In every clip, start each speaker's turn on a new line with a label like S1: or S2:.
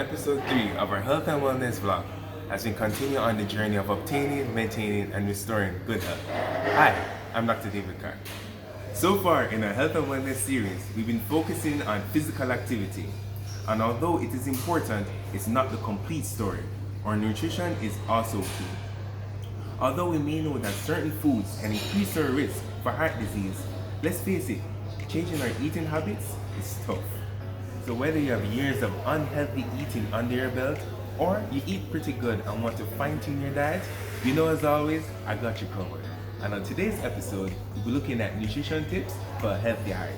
S1: episode 3 of our health and wellness vlog as we continue on the journey of obtaining, maintaining, and restoring good health. Hi, I'm Dr. David Kerr. So far in our health and wellness series, we've been focusing on physical activity. And although it is important, it's not the complete story. Our nutrition is also key. Although we may know that certain foods can increase our risk for heart disease, let's face it, changing our eating habits is tough. So whether you have years of unhealthy eating under your belt, or you eat pretty good and want to fine-tune your diet, you know, as always, I got you covered. And on today's episode, we'll be looking at nutrition tips for a healthy heart.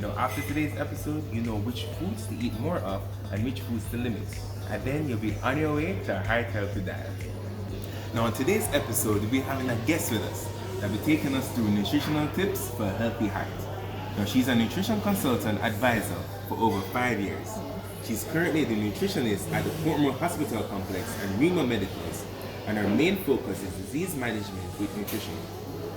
S1: Now, after today's episode, you know which foods to eat more of and which foods to limit. And then you'll be on your way to a heart healthy diet. Now, on today's episode, we'll be having a guest with us that will be taking us through nutritional tips for a healthy heart. Now, she's a nutrition consultant advisor for over 5 years. She's currently the nutritionist at the Portmore Hospital Complex and Rima Medicals, and her main focus is disease management with nutrition.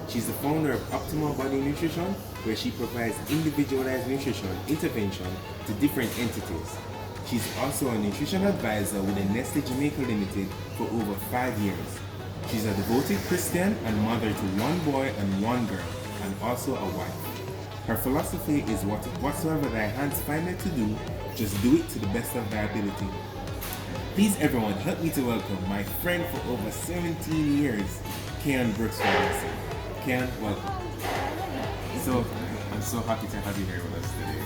S1: She's the founder of Optimal Body Nutrition, where she provides individualized nutrition intervention to different entities. She's also a nutrition advisor with the Nestle Jamaica Limited for over 5 years. She's a devoted Christian and mother to one boy and one girl, and also a wife. Her philosophy is whatsoever thy hands find it to do, just do it to the best of thy ability. Please everyone, help me to welcome my friend for over 17 years, Kerr Brooks Robinson. Kerr, welcome. So, I'm so happy to have you here with us today.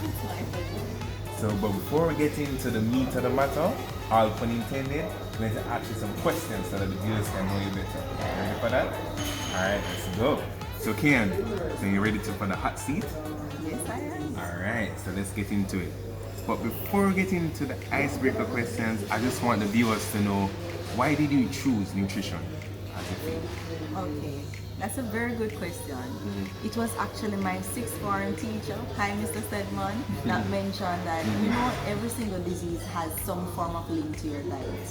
S1: So, but before we get into the meat of the matter, all pun intended, I'm going to ask you some questions so that the viewers can know you better. Ready for that? Alright, let's go. So Kerr, so you ready for the hot seat?
S2: Yes, I am.
S1: Alright, so let's get into it. But before we get into the icebreaker questions, I just want the viewers to know, why did you choose nutrition as a field?
S2: Okay, that's a very good question. It was actually my sixth form teacher, hi Mr. Stedman, that mentioned that, you know, every single disease has some form of link to your diet.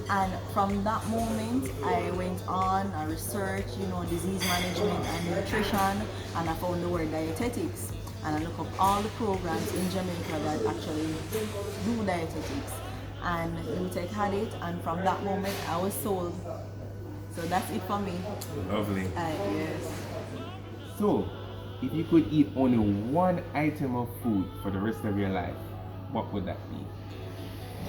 S2: And from that moment, I went on, I researched, you know, disease management and nutrition, and I found the word dietetics. And I look up all the programs in Jamaica that actually do dietetics. And UTech had it, and from that moment, I was sold. So that's it for me.
S1: Lovely.
S2: Yes.
S1: So, if you could eat only one item of food for the rest of your life, what would that be?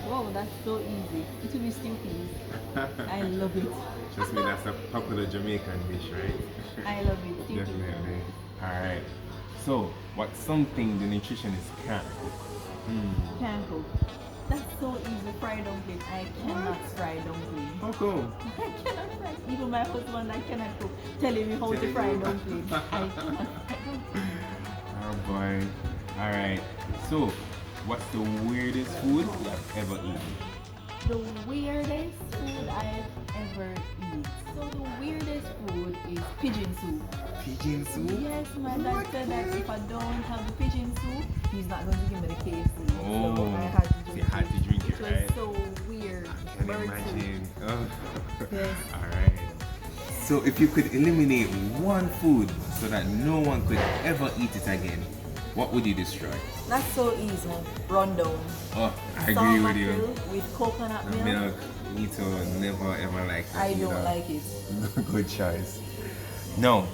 S2: Wow, that's so easy. It will be stew peas. I love it.
S1: Trust me, that's a popular Jamaican dish, right?
S2: I love it. Stew peas.
S1: Definitely. Alright. So, what's something the nutritionist can't cook?
S2: Can't cook. That's so easy. Fried dumpling. I cannot fry dumpling.
S1: How come?
S2: I cannot fry. Even my husband, I cannot cook. Telling me how to fry dumpling. I cannot fry dumpling.
S1: Oh boy. Alright. So, what's the weirdest food you have ever eaten?
S2: The weirdest food I've ever eaten. So the weirdest food is pigeon soup.
S1: Pigeon soup?
S2: Yes, my dad said that if I don't have the pigeon soup, he's not going to give me the KFC.
S1: Oh,
S2: so I had to drink
S1: you had to drink it, right?
S2: It was so weird.
S1: I can
S2: Bird
S1: imagine.
S2: soup.
S1: Oh.
S2: Yes.
S1: Alright. So if you could eliminate one food so that no one could ever eat it again, what would you destroy?
S2: That's so easy. Rundown.
S1: Oh, I agree with you.
S2: Mackerel with coconut milk.
S1: Milk, me too, never ever like that.
S2: I don't
S1: either.
S2: like it.
S1: Good choice. No,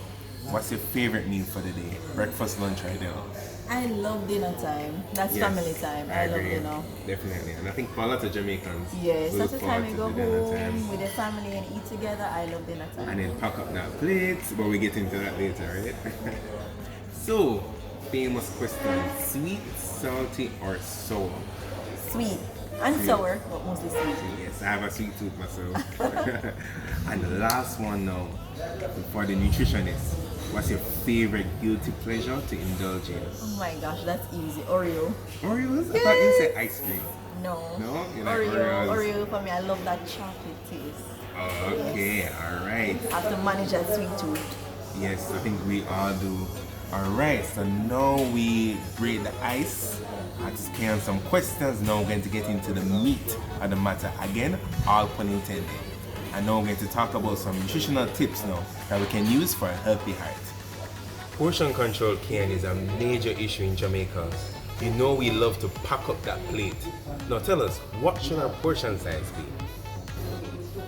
S1: what's your favorite meal for the day? Breakfast, lunch, or dinner?
S2: I love dinner time. That's
S1: Yes,
S2: family time. I love
S1: agree.
S2: dinner.
S1: Definitely, and I think for a lot of Jamaicans,
S2: Yes,
S1: we
S2: that's
S1: look
S2: the time we
S1: forward
S2: go
S1: to dinner
S2: home
S1: time.
S2: with the family and eat together. I love dinner time.
S1: And then pack up that plate, but we get into that later, right? So, famous question: sweet, salty, or sour?
S2: Sweet and
S1: Sweet.
S2: sour, but mostly sweet.
S1: Yes, I have a sweet tooth myself. And the last one now, for the nutritionist, what's your favorite guilty pleasure to indulge in?
S2: Oh my gosh, that's easy. Oreo.
S1: Oreos? I thought you said ice cream.
S2: No.
S1: No? You like
S2: Oreo.
S1: Oreos?
S2: Oreo for me. I love that chocolate taste.
S1: Okay, alright.
S2: I have to manage that sweet tooth.
S1: Yes, I think we all do. Alright, so now we break the ice. I just clear some questions. Now we're going to get into the meat of the matter. Again, all pun intended. And now we're going to talk about some nutritional tips now that we can use for a healthy heart. Portion control, Kerr, is a major issue in Jamaica. You know we love to pack up that plate. Now tell us, what should our portion size be?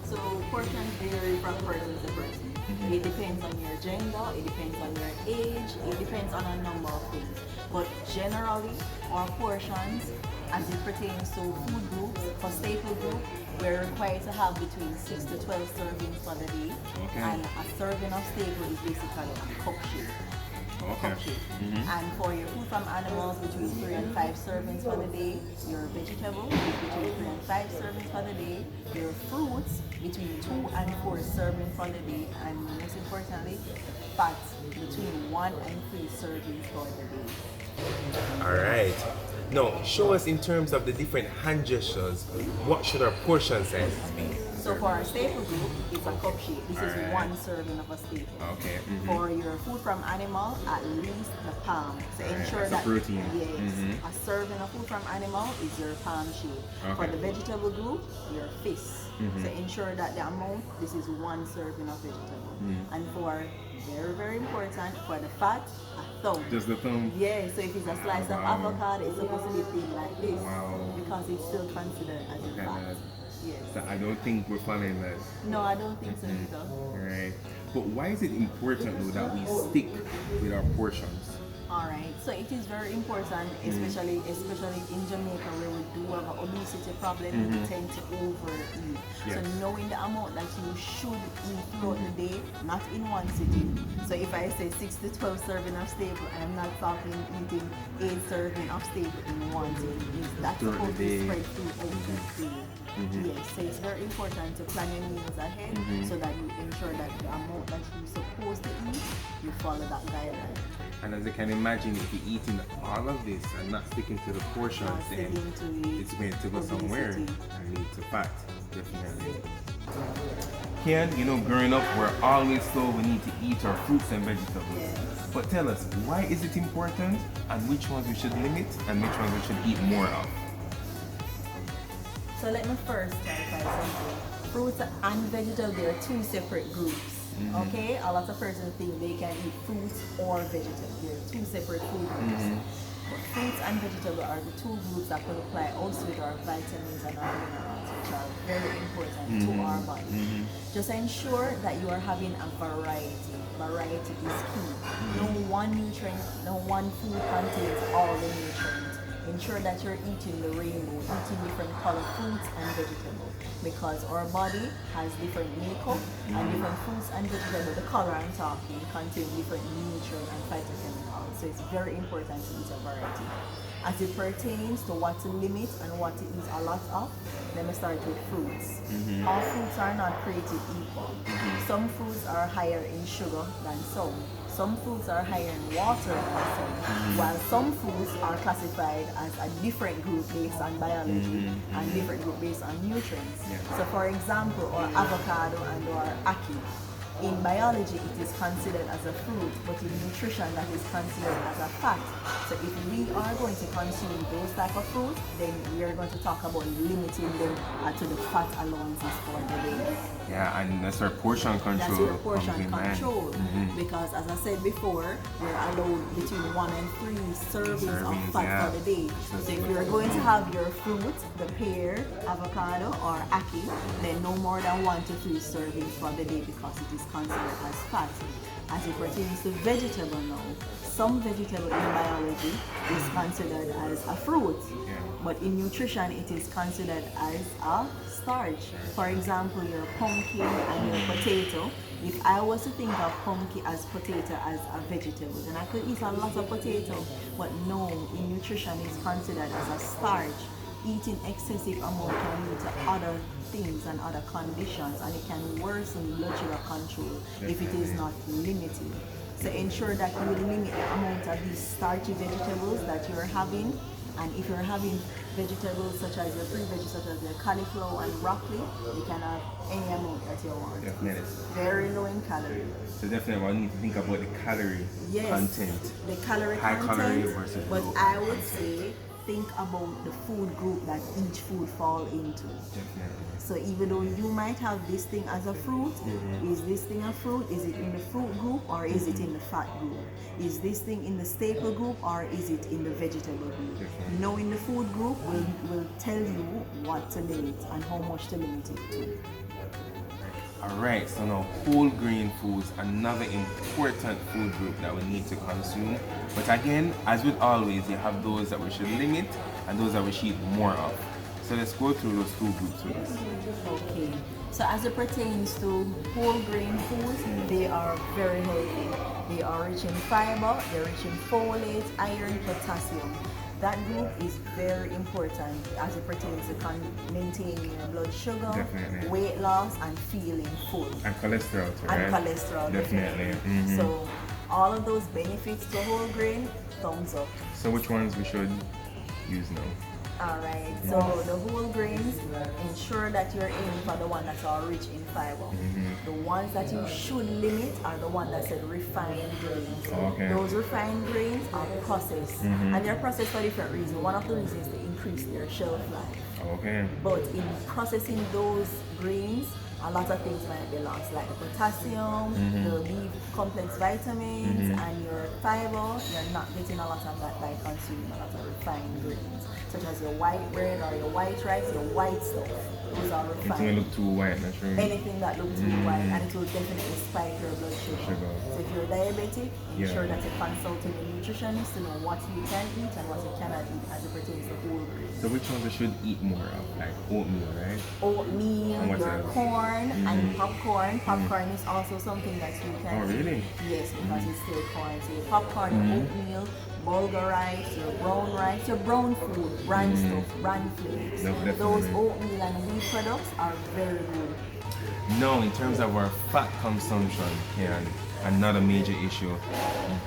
S2: So portions vary from person to person. It depends on your gender, it depends on your age, it depends on a number of things. But generally, our portions, as it pertains to food groups, for staple group, we're required to have between 6 to 12 servings for the day.
S1: Okay.
S2: And a serving of staple is basically a cup shape.
S1: Okay.
S2: And for your food from animals, between 3 and 5 servings for the day. Your vegetables, between 3 and 5 servings for the day. Your fruits, between 2 and 4 servings for the day. And most importantly, fats, between 1 and 3 servings for the day.
S1: Alright. Now, show us in terms of the different hand gestures, what should our portion sizes be?
S2: So for our staple group, it's a cup shape. This is one serving of a staple.
S1: Okay.
S2: For your food from animal, at least the palm. So ensure
S1: that's a
S2: that
S1: protein.
S2: yes, a serving of food from animal is your palm shape. For
S1: Okay.
S2: the vegetable group, your fist. So ensure that the amount, this is one serving of vegetable. And for very, very important, for the fat, a thumb.
S1: Just the thumb?
S2: Yeah, so if it's a slice of
S1: Wow.
S2: avocado, it's supposed to be thin like this.
S1: Wow.
S2: Because it's still considered as a fat. Yes.
S1: So I don't think we're following that.
S2: No, I don't think so either.
S1: Right. But why is it important though that we stick with our portions?
S2: Alright, so it is very important, especially in Jamaica where we do have an obesity problem, we tend to overeat.
S1: Yes.
S2: So knowing the amount that you should eat throughout the day, not in one sitting. So if I say 6 to 12 serving of staple, I am not talking eating 8 serving of staple in one sitting. That's supposed to be spread throughout the day. Yes, so it's very important to plan your meals ahead so that you ensure that the amount that you're supposed to eat, you follow that guideline.
S1: And as you can imagine, if you're eating all of this and not sticking to the portions,
S2: Not
S1: then
S2: sticking to it,
S1: it's going to go somewhere
S2: obesity.
S1: and lead to fat, definitely. Kian, you know, growing up, we're always told we need to eat our fruits and vegetables.
S2: Yes.
S1: But tell us, why is it important and which ones we should limit and which ones we should eat more of?
S2: So let me first clarify something. Fruits and vegetables, they are two separate groups. Okay? A lot of persons think they can eat fruits or vegetables. They're two separate food groups. But fruits and vegetables are the two groups that could apply also with our vitamins and our minerals, which are very important to our body. Just ensure that you are having a variety. Variety is key. No one nutrient, no one food contains all the nutrients. Ensure that you're eating the rainbow, eating different colored fruits and vegetables, because our body has different makeup and different fruits and vegetables. The color I'm talking contain different nutrients and phytochemicals, so it's very important to eat a variety. As it pertains to what to limit and what to eat a lot of, let me start with fruits. All fruits are not created equal. Some fruits are higher in sugar than some. Some fruits are higher in water than some, while some fruits are classified as a different group based on biology and different group based on nutrients. So for example, our avocado and our ackee, in biology it is considered as a fruit, but in nutrition that is considered as a fat. So if we are going to consume those type of fruits, then we are going to talk about limiting them to the fat allowances for the day.
S1: Yeah, and that's where portion control
S2: That's your
S1: comes
S2: portion
S1: in, man.
S2: control. Because as I said before, we're allowed between 1 and 3 servings of
S1: Servings,
S2: fat
S1: yeah.
S2: for the day. So if you're going to have your fruit, the pear, avocado, or ackee, then no more than 1 to 3 servings for the day because it is considered as fat. As it pertains to vegetable now, some vegetable in biology is considered as a fruit, but in nutrition it is considered as a starch. For example, your pumpkin and your potato. If I was to think of pumpkin as potato as a vegetable, then I could eat a lot of potato. But no, in nutrition it's considered as a starch. Eating excessive amount can lead to other things and other conditions, and it can worsen blood sugar control if it is not limited. So ensure that you limit the amount of these starchy vegetables that you're having. And if you're having vegetables such as your free veggies, such as your cauliflower and broccoli, you can have any amount that you want.
S1: Definitely.
S2: Very low in calories.
S1: So definitely I need to think about the calorie content.
S2: The calorie
S1: High
S2: content,
S1: calorie versus
S2: but
S1: low.
S2: I would say think about the food group that each food fall into.
S1: Definitely.
S2: So even though you might have this thing as a fruit, is this thing a fruit? Is it in the fruit group or is it in the fat group? Is this thing in the staple group or is it in the vegetable group? Knowing the food group will tell you what to limit and how much to limit it to.
S1: Alright, so now whole grain foods, another important food group that we need to consume. But again, as with always, you have those that we should limit and those that we should eat more of. So let's go through those two groups with us.
S2: Okay, so as it pertains to whole grain foods, they are very healthy. They are rich in fiber, they're rich in folate, iron, potassium. That group is very important as it pertains to maintaining your blood sugar,
S1: Definitely.
S2: weight loss, and feeling full.
S1: And cholesterol too, right?
S2: And cholesterol,
S1: Definitely. Mhm.
S2: So all of those benefits to whole grain, thumbs up.
S1: So which ones we should use now?
S2: Alright, so the whole grains, ensure that you're aiming for the one that's all rich in fiber. The ones that you should limit are the ones that said refined grains.
S1: Okay.
S2: Those refined grains are processed, and they're processed for different reasons. One of the reasons is to increase their shelf life.
S1: Okay.
S2: But in processing those grains, a lot of things might be lost, like the potassium, the B complex vitamins, and your fiber. You're not getting a lot of that by consuming a lot of refined grains, such as your white bread or your white rice, your white stuff. Those are
S1: It may
S2: refined.
S1: look too white, not sure.
S2: Anything that looks too white, and it will definitely spike your blood sugar. So if you're diabetic, ensure that you're consulting a nutritionist to know what you can eat and what you cannot eat as it pertains to whole grains.
S1: So which ones we should eat more of? Like oatmeal, right?
S2: Oatmeal,
S1: And what
S2: your
S1: else?
S2: corn, and popcorn. Popcorn is also something that you can
S1: Oh, really?
S2: eat. Yes, because it's still corn. So your popcorn, your oatmeal, bulgur rice, your brown food, bran stuff, bran flakes.
S1: Definitely.
S2: Those oatmeal and wheat products are very good.
S1: No, in terms of our fat consumption, yeah, another major issue.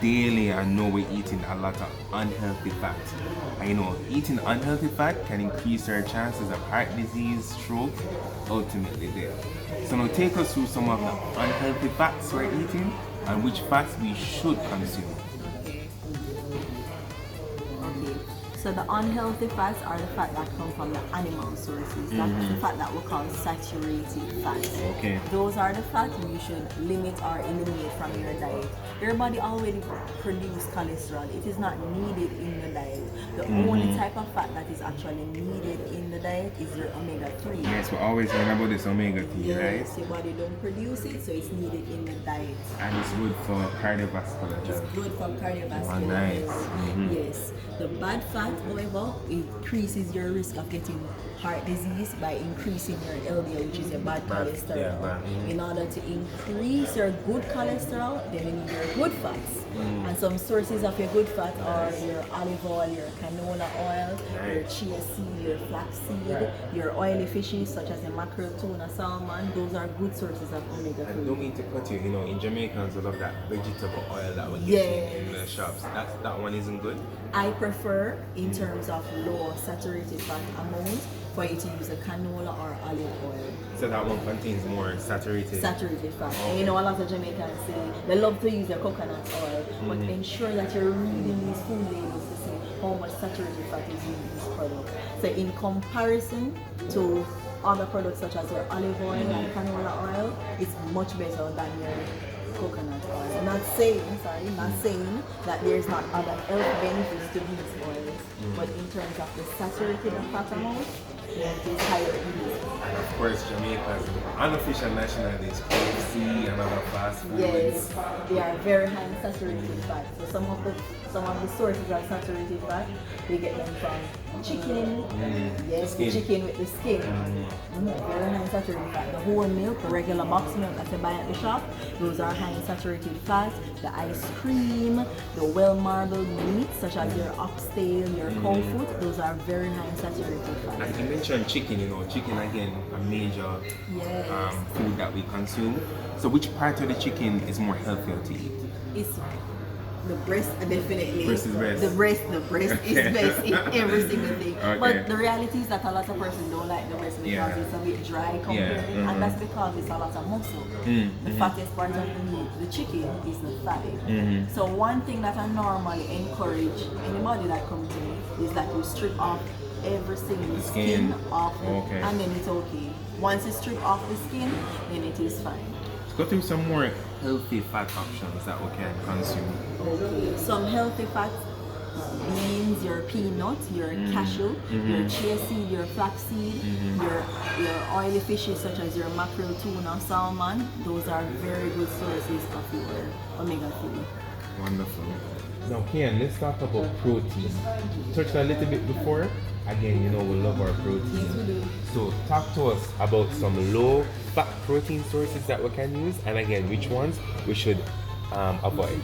S1: Daily, I know we're eating a lot of unhealthy fat. And you know, eating unhealthy fat can increase our chances of heart disease, stroke, ultimately death. So now take us through some of the unhealthy fats we're eating and which fats we should consume.
S2: Okay. So the unhealthy fats are the fat that come from the animal sources. That's the fat that we call saturated fats.
S1: Okay.
S2: Those are the fats you should limit or eliminate from your diet. Your body already produces cholesterol. It is not needed in the diet. The only type of fat that is actually needed in the diet is your omega-3.
S1: Yes, we're always hearing about this omega-3, right?
S2: Yes, your body don't produce it, so it's needed in the diet.
S1: And it's good for cardiovascular
S2: It's
S1: health.
S2: good for cardiovascular
S1: Nice.
S2: health. Yes. The bad fat, however, increases your risk of getting heart disease by increasing your LDL, which is your bad cholesterol.
S1: yeah, bad.
S2: In order to increase your good cholesterol, then you need your good fats. And some sources of your good fat are your olive oil, your canola oil, your chia seed, your flax seed, your oily fishes such as the mackerel, tuna, salmon. Those are good sources of
S1: I
S2: omega-3.
S1: don't mean to cut you, you know, in Jamaicans we love that vegetable oil that we get in the
S2: Yes.
S1: shops. That one isn't good?
S2: I prefer, in terms of low saturated fat amount, for you to use a canola or olive oil.
S1: So that one contains more saturated.
S2: Saturated fat. And you know, a lot of Jamaicans say they love to use their coconut oil, but ensure that you're reading these food labels to see how much saturated fat is in this product. So in comparison to other products such as your olive oil and canola oil, it's much better than your coconut oil. Not saying that there's not other health benefits to these oils, but in terms of the saturated fat amount, it is higher in this.
S1: And of course, Jamaica's unofficial national is KFC and other fast foods.
S2: Yes, they are very high in saturated fat. So some of the sources of saturated fat, we get them from chicken. Yes,
S1: Skin.
S2: chicken with the skin. Very high in saturated fat. The whole milk, the regular box milk that you buy at the shop, those are high in saturated fat. The ice cream, the well-marbled meats such as your oxtail, your cow foot, those are very high in saturated fat.
S1: And you mentioned chicken, you know, chicken again, a major
S2: Yes.
S1: food that we consume. So which part of the chicken is more healthier to eat?
S2: It's The breast, definitely.
S1: Breast is best.
S2: The breast is best in every single thing.
S1: Okay.
S2: But the reality is that a lot of persons don't like the breast because it's a bit dry compared, and that's because it's a lot of muscle. The fattest part of the meat, the chicken, is the fatty. So one thing that I normally encourage anybody that comes to me is that you strip off every single skin off, and then it's okay. Once you strip off the skin, then it is fine.
S1: Let's go through some more healthy fat options that we can consume.
S2: Okay. Some healthy fats: beans, your peanut, your cashew, your chia seed, your flaxseed, your oily fishes such as your mackerel, tuna, salmon. Those are very good sources of your omega-3.
S1: Wonderful. Now, Kian, let's talk about protein. Touched a little bit before. Again, you know we love our protein.
S2: Yes, we do.
S1: So talk to us about some low fat protein sources that we can use, and again, which ones we should avoid.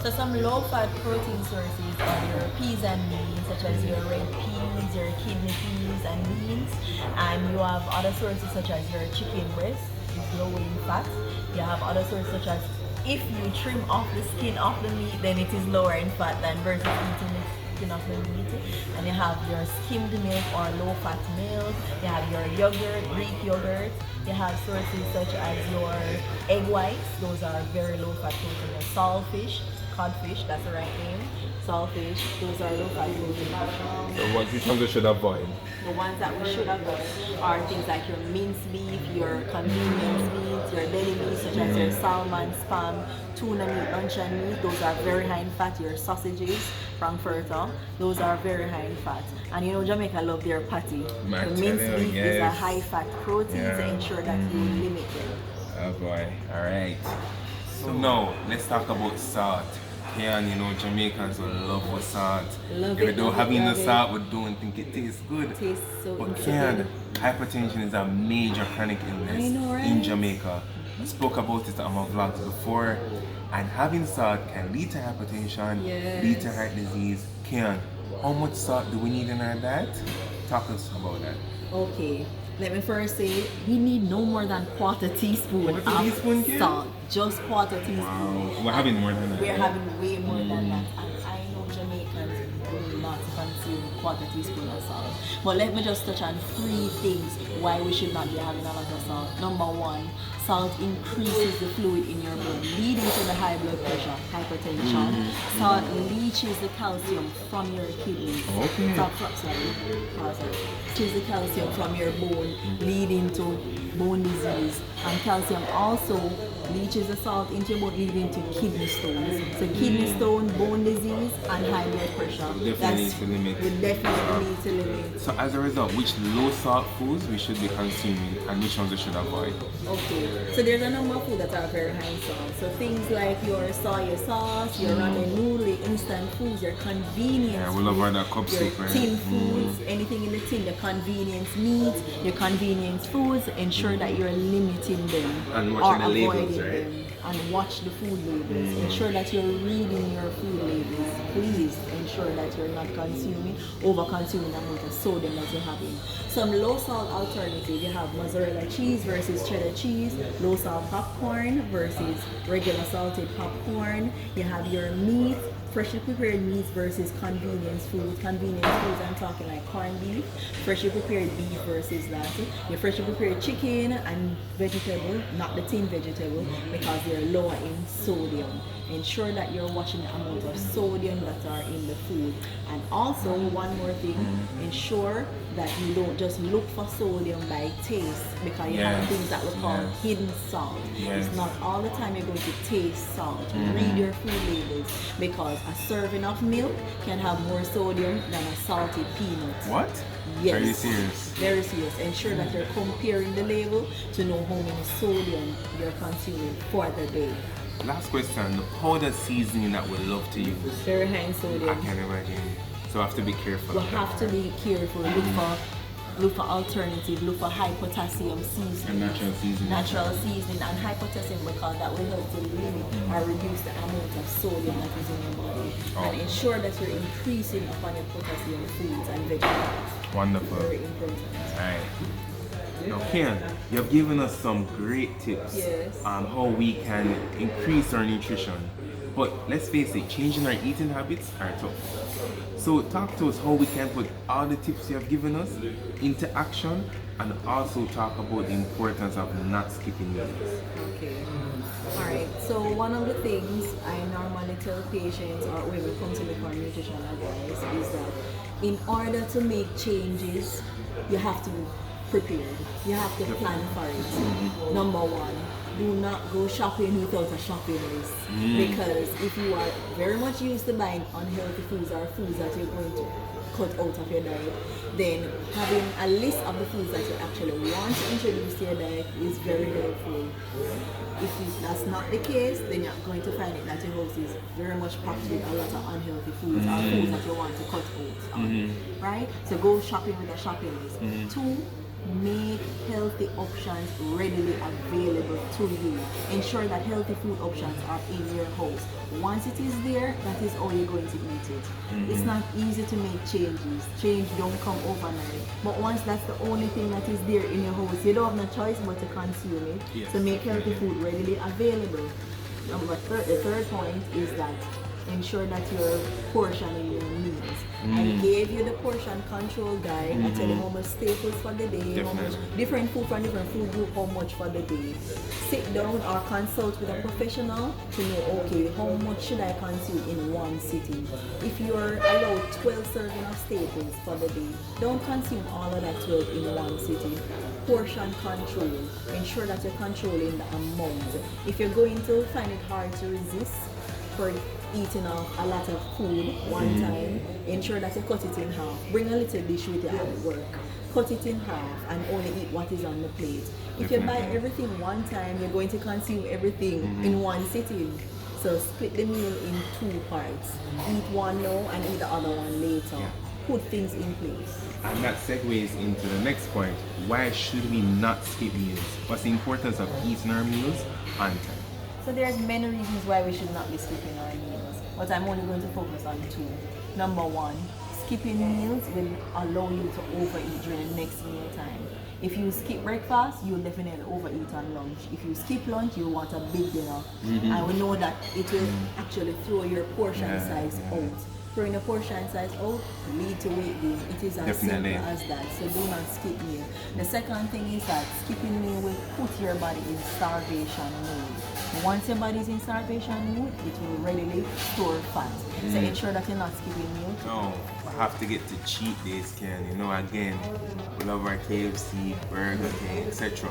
S2: So some low-fat protein sources are your peas and beans, such as your red peas, your kidney peas and beans, and you have other sources such as your chicken breast, is low in fat. You have other sources such as, if you trim off the skin off the meat, then it is lower in fat than versus eating the skin off the meat. And you have your skimmed milk or low-fat milk. You have your yogurt, Greek yogurt. You have sources such as your egg whites. Those are very low-fat protein. Your saltfish, codfish, that's the right name. Saltfish, those are low-fat protein.
S1: Which ones we should avoid?
S2: The ones that we should avoid are things like your minced beef, your convenience meat, your deli meat such as your salmon, spam, tuna meat, luncheon meat. Those are very high in fat. Your sausages, frankfurter, those are very high in fat. And you know Jamaica love their patty. The minced beef is a high fat protein, so ensure that you limit them.
S1: Oh boy, alright. So now, let's talk about salt. And you know, Jamaicans will love for salt.
S2: Love
S1: if we
S2: it,
S1: don't
S2: love
S1: have
S2: it,
S1: enough
S2: love
S1: salt, we don't think it tastes good.
S2: It tastes so
S1: But
S2: insipid.
S1: hypertension is a major chronic illness
S2: I know, right?
S1: in Jamaica. I spoke about it on my vlogs before, and having salt can lead to hypertension, lead to heart disease. Kian, how much salt do we need in our diet? Talk to us about that.
S2: Okay, let me first say we need no more than quarter teaspoon of
S1: Kian?
S2: salt. Just quarter teaspoon.
S1: Wow, we're having more than that.
S2: We're having way more than that, and I know Jamaicans do not consume quarter teaspoon of salt. But let me just touch on 3 things why we should not be having a lot of salt. Number 1, salt increases the fluid in your blood, leading to the high blood pressure, hypertension. Salt leaches the calcium from your kidneys. Leaches the calcium from your bone, leading to bone disease. And calcium also leaches the salt into your bone, leading to kidney stones. So kidney stone, bone disease, and high blood pressure.
S1: We definitely
S2: need to limit.
S1: So as a result, which low salt foods we should be consuming and which ones we should avoid?
S2: Okay, so there's a number of foods that are very high in salt. So things like your soy sauce, your ramen noodle, instant foods, your convenience
S1: we love that cup
S2: your
S1: soup, right?
S2: tin foods, anything in the tin, your convenience meats, your convenience foods, ensure that you're limiting them
S1: And
S2: or
S1: watching the
S2: avoiding
S1: labels, right?
S2: them. And watch the food labels. Ensure that you're reading your food labels. Please ensure that you're not over-consuming the amount of sodium that you're having. Some low salt alternative, you have mozzarella cheese versus cheddar cheese, low salt popcorn versus regular salted popcorn. You have your meat, freshly prepared meats versus convenience foods. Convenience foods, I'm talking like corned beef, freshly prepared beef versus that. Your freshly prepared chicken and vegetable, not the tin vegetable, because they're lower in sodium. Ensure that you're watching the amount of sodium that are in the food. And also, one more thing, ensure that you don't just look for sodium by taste, because you have things that we call hidden salt. It's not all the time you're going to taste salt. Read your food labels, because a serving of milk can have more sodium than a salted peanut.
S1: What?
S2: Yes.
S1: Are you serious?
S2: Very serious. Ensure that you're comparing the label to know how many sodium you're consuming for the day.
S1: Last question, the powder seasoning that we love to use.
S2: Very high in sodium.
S1: I can imagine. So I have to be careful.
S2: We have to be careful. Look for alternative. Look for high potassium seasoning.
S1: And natural seasoning.
S2: Natural seasoning and high potassium, because that will help to limit or reduce the amount of sodium that is in your body. And ensure that you're increasing upon your potassium foods and vegetables.
S1: Wonderful.
S2: Very important.
S1: Alright. Now, Kian, you have given us some great tips
S2: Yes.
S1: on how we can increase our nutrition. But let's face it, changing our eating habits are tough. So talk to us how we can put all the tips you have given us into action, and also talk about the importance of not skipping meals.
S2: Okay. Alright, so one of the things I normally tell patients or when we come to me for nutrition advice is that in order to make changes, you have to be prepared. You have to plan for it. Number one, do not go shopping without a shopping list. Because if you are very much used to buying unhealthy foods or foods that you're going to cut out of your diet, then having a list of the foods that you actually want to introduce to your diet is very helpful. If that's not the case, then you're going to find it that your house is very much packed with a lot of unhealthy foods or foods that you want to cut out on, right? So go shopping with a shopping list. Two, make healthy options readily available to you. Ensure that healthy food options are in your house. Once it is there, that is how you're going to eat it. It's not easy to make changes. Change don't come overnight. But once that's the only thing that is there in your house, you don't have no choice but to consume it.
S1: Yes.
S2: So make healthy food readily available. The third point is that ensure that you're portioning your meals. I gave you the portion control guide. I tell you how much staples for the day, how much different food from different food group, how much for the day. Sit down or consult with a professional to know, okay, how much should I consume in one sitting? If you're allowed 12 servings of staples for the day, don't consume all of that 12 in one sitting. Portion control. Ensure that you're controlling the amount. If you're going to find it hard to resist for eating a lot of food one time, ensure that you cut it in half. Bring a little dish with you at work. Cut it in half and only eat what is on the plate. If you buy everything one time, you're going to consume everything in one sitting. So split the meal in 2 parts. Eat one now and eat the other one later. Put things in place.
S1: And that segues into the next point. Why should we not skip meals? What's the importance of eating our meals on time?
S2: So there's many reasons why we should not be skipping our meals, but I'm only going to focus on 2. Number 1, skipping meals will allow you to overeat during the next meal time. If you skip breakfast, you'll definitely overeat on lunch. If you skip lunch, you want a big dinner. And we know that it will actually throw your portion size out. Throwing a portion size out lead to weight gain. It is as simple as that. So do not skip meal. The second thing is that skipping meal will put your body in starvation mode. Once your body is in starvation mode, it will readily store fat. So ensure that you're not skipping meal.
S1: No, I have to get to cheat days, Ken. You know, again, we love our KFC, Burger King, etc.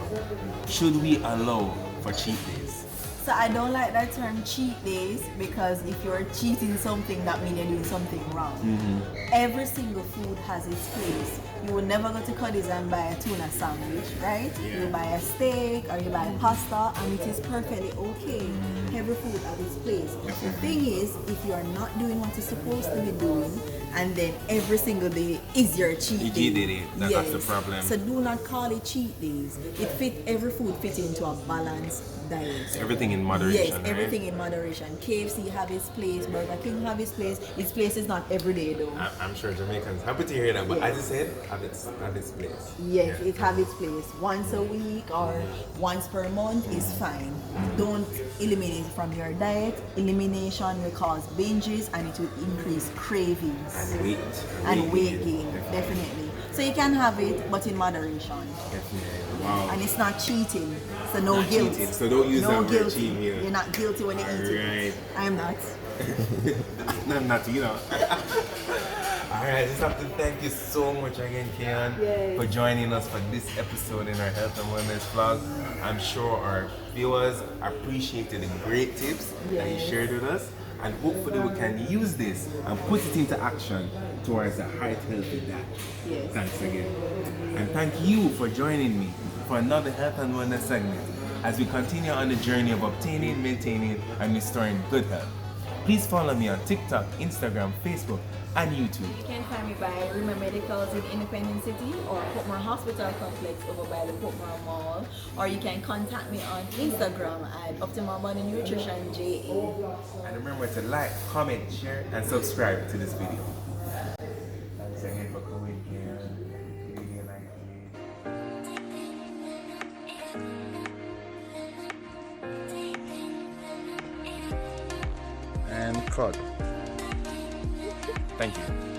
S1: Should we allow for cheat days?
S2: So I don't like that term cheat days, because if you're cheating something, that means you're doing something wrong. Every single food has its place. You will never go to Cuddy's and buy a tuna sandwich, right? You buy a steak or you buy pasta, and it is perfectly okay. Every food has its place. The thing is, if you are not doing what you're supposed to be doing, and then every single day is your cheat day.
S1: That's the problem.
S2: So do not call it cheat days. Every food fits into a balanced diet.
S1: Everything in moderation.
S2: Yes, everything in moderation. KFC have its place, Burger King have its place. Its place is not every day though.
S1: I'm sure Jamaicans happy to hear that, but as I said, have its place.
S2: Yes, it have its place. Once a week or once per month is fine. Don't eliminate it from your diet. Elimination will cause binges and it will increase cravings. And weight gain, definitely. So you can have it, but in moderation.
S1: Definitely. Wow.
S2: And it's not cheating, so no guilt.
S1: Cheating. So don't use that word cheat meal.
S2: You're not guilty when you eat it. I'm not.
S1: Not you know. Alright, I just have to thank you so much again, Keon, for joining us for this episode in our Health and Wellness vlog. I'm sure our viewers appreciated the great tips that you shared with us, and hopefully we can use this and put it into action towards a heart healthy diet. Thanks again. And thank you for joining me for another Health and Wellness segment as we continue on the journey of obtaining, maintaining, and restoring good health. Please follow me on TikTok, Instagram, Facebook, and YouTube.
S2: You can find me by Rimmer Medicals in Independence City or Portmore Hospital Complex over by the Portmore Mall, or you can contact me on Instagram at Optimal Body Nutrition JA.
S1: And remember to like, comment, share, and subscribe to this video. Thanks again for coming here. Thank you.